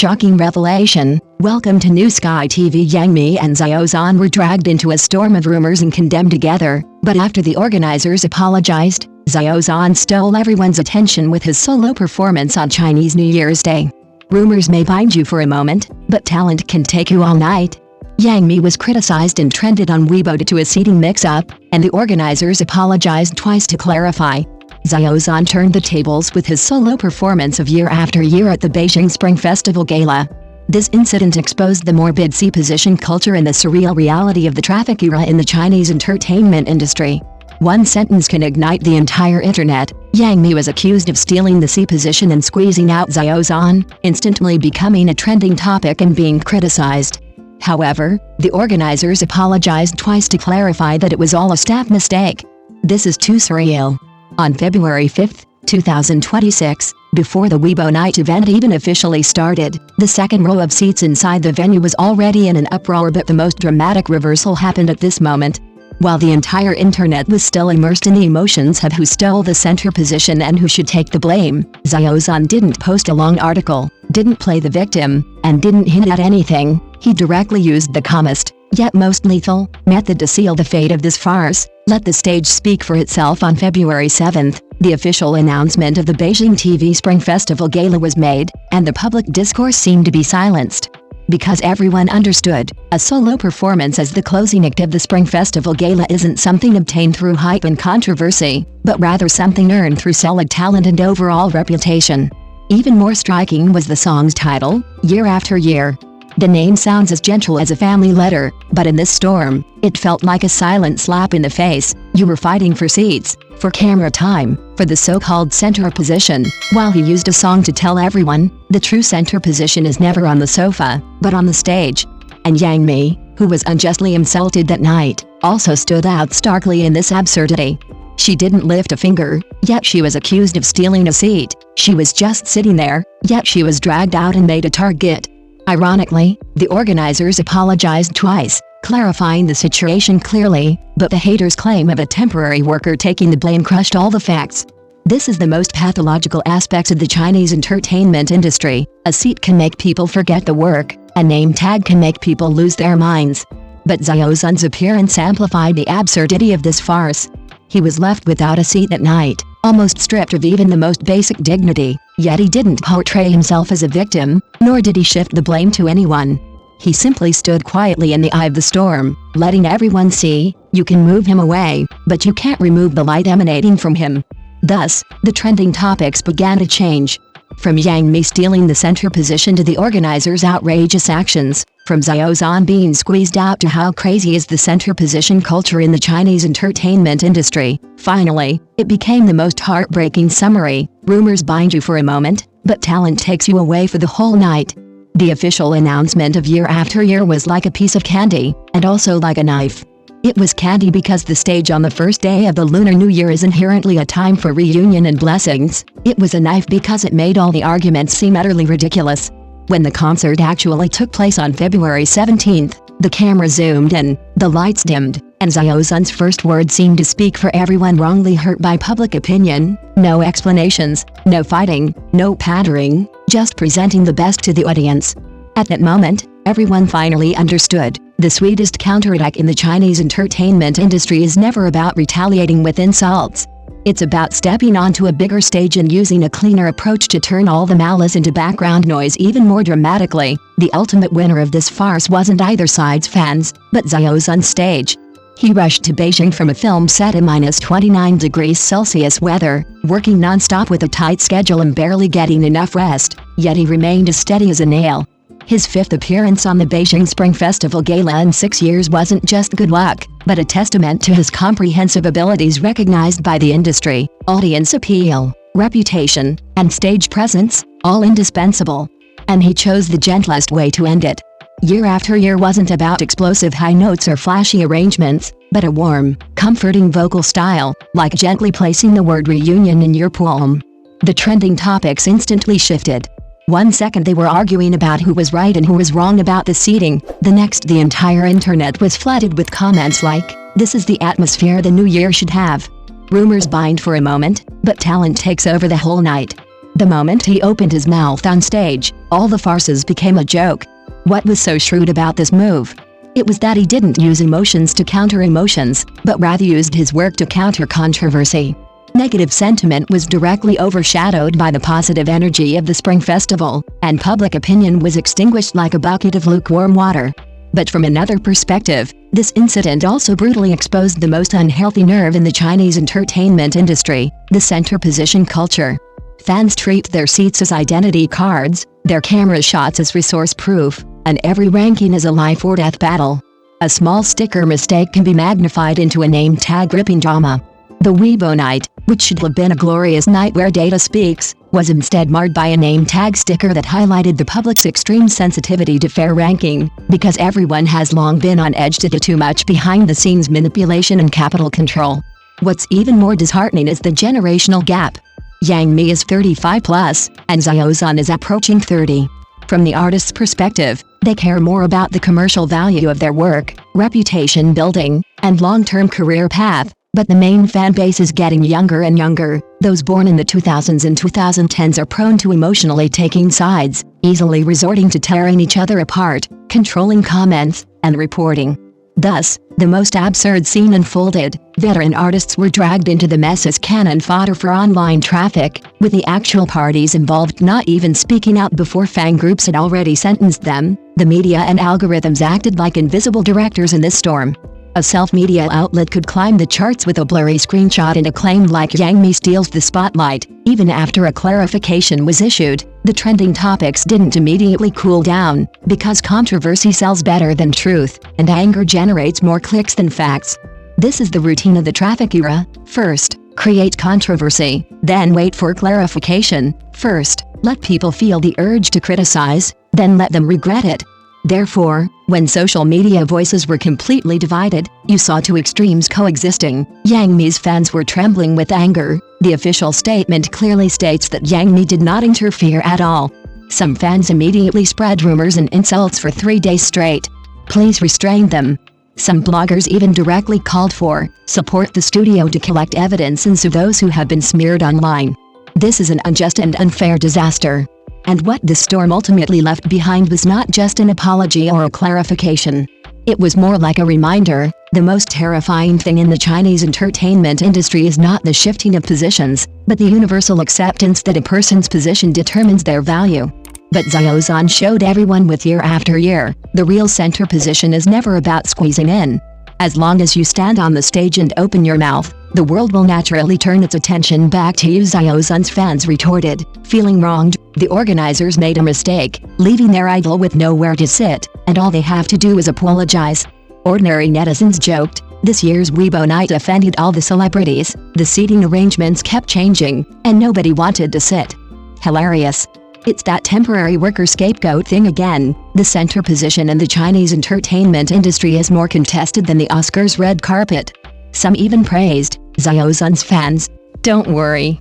shocking revelation. Welcome to New Sky TV. Mi and Xiao Zhan were dragged into a storm of rumors and condemned together, but after the organizers apologized, Xiao Zhan stole everyone's attention with his solo performance on Chinese New Year's Day. Rumors may bind you for a moment, but talent can take you all night. Mi was criticized and trended on Weibo due to a seating mix-up, and the organizers apologized twice to clarify. Xiao Zhan turned the tables with his solo performance of Year After Year at the Beijing Spring Festival Gala. This incident exposed the morbid C-position culture and the surreal reality of the traffic era in the Chinese entertainment industry. One sentence can ignite the entire internet. Mi was accused of stealing the C-position and squeezing out Xiao Zhan, instantly becoming a trending topic and being criticized. However, the organizers apologized twice to clarify that it was all a staff mistake. This is too surreal. On February 5, 2026, before the Weibo Night event even officially started, the second row of seats inside the venue was already in an uproar, but the most dramatic reversal happened at this moment. While the entire internet was still immersed in the emotions of who stole the center position and who should take the blame, Xiao Zhan didn't post a long article, didn't play the victim, and didn't hint at anything. He directly used the calmest, yet most lethal, method to seal the fate of this farce. Let the stage speak for itself. On February 7, the official announcement of the Beijing TV Spring Festival Gala was made, and the public discourse seemed to be silenced. Because everyone understood, a solo performance as the closing act of the Spring Festival Gala isn't something obtained through hype and controversy, but rather something earned through solid talent and overall reputation. Even more striking was the song's title, Year After Year. The name sounds as gentle as a family letter, but in this storm, it felt like a silent slap in the face. You were fighting for seats, for camera time, for the so-called center position, while he used a song to tell everyone, the true center position is never on the sofa, but on the stage. And Mi, who was unjustly insulted that night, also stood out starkly in this absurdity. She didn't lift a finger, yet she was accused of stealing a seat. She was just sitting there, yet she was dragged out and made a target. Ironically, the organizers apologized twice, clarifying the situation clearly, but the haters' claim of a temporary worker taking the blame crushed all the facts. This is the most pathological aspect of the Chinese entertainment industry. A seat can make people forget the work, a name tag can make people lose their minds. But Xiao Zhan's appearance amplified the absurdity of this farce. He was left without a seat at night, almost stripped of even the most basic dignity, yet he didn't portray himself as a victim, nor did he shift the blame to anyone. He simply stood quietly in the eye of the storm, letting everyone see, you can move him away, but you can't remove the light emanating from him. Thus, the trending topics began to change. From Mi stealing the center position to the organizers' outrageous actions, from Xiao Zhan being squeezed out to how crazy is the center position culture in the Chinese entertainment industry. Finally, it became the most heartbreaking summary. Rumors bind you for a moment, but talent takes you away for the whole night. The official announcement of Year After Year was like a piece of candy, and also like a knife. It was candy because the stage on the first day of the Lunar New Year is inherently a time for reunion and blessings. It was a knife because it made all the arguments seem utterly ridiculous. When the concert actually took place on February 17th, the camera zoomed in, the lights dimmed, and Xiao Zhan's first words seemed to speak for everyone wrongly hurt by public opinion. No explanations, no fighting, no pandering, just presenting the best to the audience. At that moment, everyone finally understood. The sweetest counterattack in the Chinese entertainment industry is never about retaliating with insults. It's about stepping onto a bigger stage and using a cleaner approach to turn all the malice into background noise even more dramatically. The ultimate winner of this farce wasn't either side's fans, but Xiao Zhan's stage. He rushed to Beijing from a film set in -29 degrees Celsius weather, working non-stop with a tight schedule and barely getting enough rest, yet he remained as steady as a nail. His fifth appearance on the Beijing Spring Festival Gala in 6 years wasn't just good luck, but a testament to his comprehensive abilities recognized by the industry. Audience appeal, reputation, and stage presence, all indispensable. And he chose the gentlest way to end it. Year After Year wasn't about explosive high notes or flashy arrangements, but a warm, comforting vocal style, like gently placing the word reunion in your poem. The trending topics instantly shifted. 1 second they were arguing about who was right and who was wrong about the seating, the next the entire internet was flooded with comments like, "This is the atmosphere the new year should have." Rumors bind for a moment, but talent takes over the whole night. The moment he opened his mouth on stage, all the farces became a joke. What was so shrewd about this move? It was that he didn't use emotions to counter emotions, but rather used his work to counter controversy. Negative sentiment was directly overshadowed by the positive energy of the Spring Festival, and public opinion was extinguished like a bucket of lukewarm water. But from another perspective, this incident also brutally exposed the most unhealthy nerve in the Chinese entertainment industry, the center position culture. Fans treat their seats as identity cards, their camera shots as resource proof, and every ranking is a life or death battle. A small sticker mistake can be magnified into a name tag-ripping drama. The Weibo night, which should have been a glorious night where data speaks, was instead marred by a name tag sticker that highlighted the public's extreme sensitivity to fair ranking, because everyone has long been on edge to do too much behind-the-scenes manipulation and capital control. What's even more disheartening is the generational gap. Yang Mi is 35 plus, and Xiao Zhan is approaching 30. From the artist's perspective, they care more about the commercial value of their work, reputation building, and long-term career path. But the main fan base is getting younger and younger. Those born in the 2000s and 2010s are prone to emotionally taking sides, easily resorting to tearing each other apart, controlling comments, and reporting. Thus, the most absurd scene unfolded. Veteran artists were dragged into the mess as cannon fodder for online traffic, with the actual parties involved not even speaking out before fan groups had already sentenced them. The media and algorithms acted like invisible directors in this storm. A self-media outlet could climb the charts with a blurry screenshot and a claim like Yang Mi steals the spotlight. Even after a clarification was issued, the trending topics didn't immediately cool down, because controversy sells better than truth, and anger generates more clicks than facts. This is the routine of the traffic era. First, create controversy, then wait for clarification. First, let people feel the urge to criticize, then let them regret it. Therefore, when social media voices were completely divided, you saw two extremes coexisting. Yang Mi's fans were trembling with anger. The official statement clearly states that Yang Mi did not interfere at all. Some fans immediately spread rumors and insults for 3 days straight. Please restrain them. Some bloggers even directly called for support the studio to collect evidence and sue those who have been smeared online. This is an unjust and unfair disaster. And what this storm ultimately left behind was not just an apology or a clarification. It was more like a reminder. The most terrifying thing in the Chinese entertainment industry is not the shifting of positions, but the universal acceptance that a person's position determines their value. But Xiao Zhan showed everyone with year after year, the real center position is never about squeezing in. As long as you stand on the stage and open your mouth, the world will naturally turn its attention back to you, Xiao Zhan's fans retorted. Feeling wronged, the organizers made a mistake, leaving their idol with nowhere to sit, and all they have to do is apologize. Ordinary netizens joked, this year's Weibo night offended all the celebrities, the seating arrangements kept changing, and nobody wanted to sit. Hilarious. It's that temporary worker scapegoat thing again. The center position in the Chinese entertainment industry is more contested than the Oscars red carpet. Some even praised Xiao Zhan's fans. Don't worry.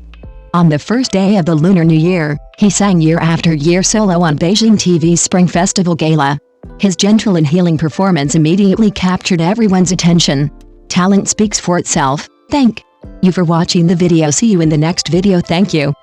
On the first day of the Lunar New Year, he sang year after year solo on Beijing TV's Spring Festival Gala. His gentle and healing performance immediately captured everyone's attention. Talent speaks for itself. Thank you for watching the video. See you in the next video. Thank you.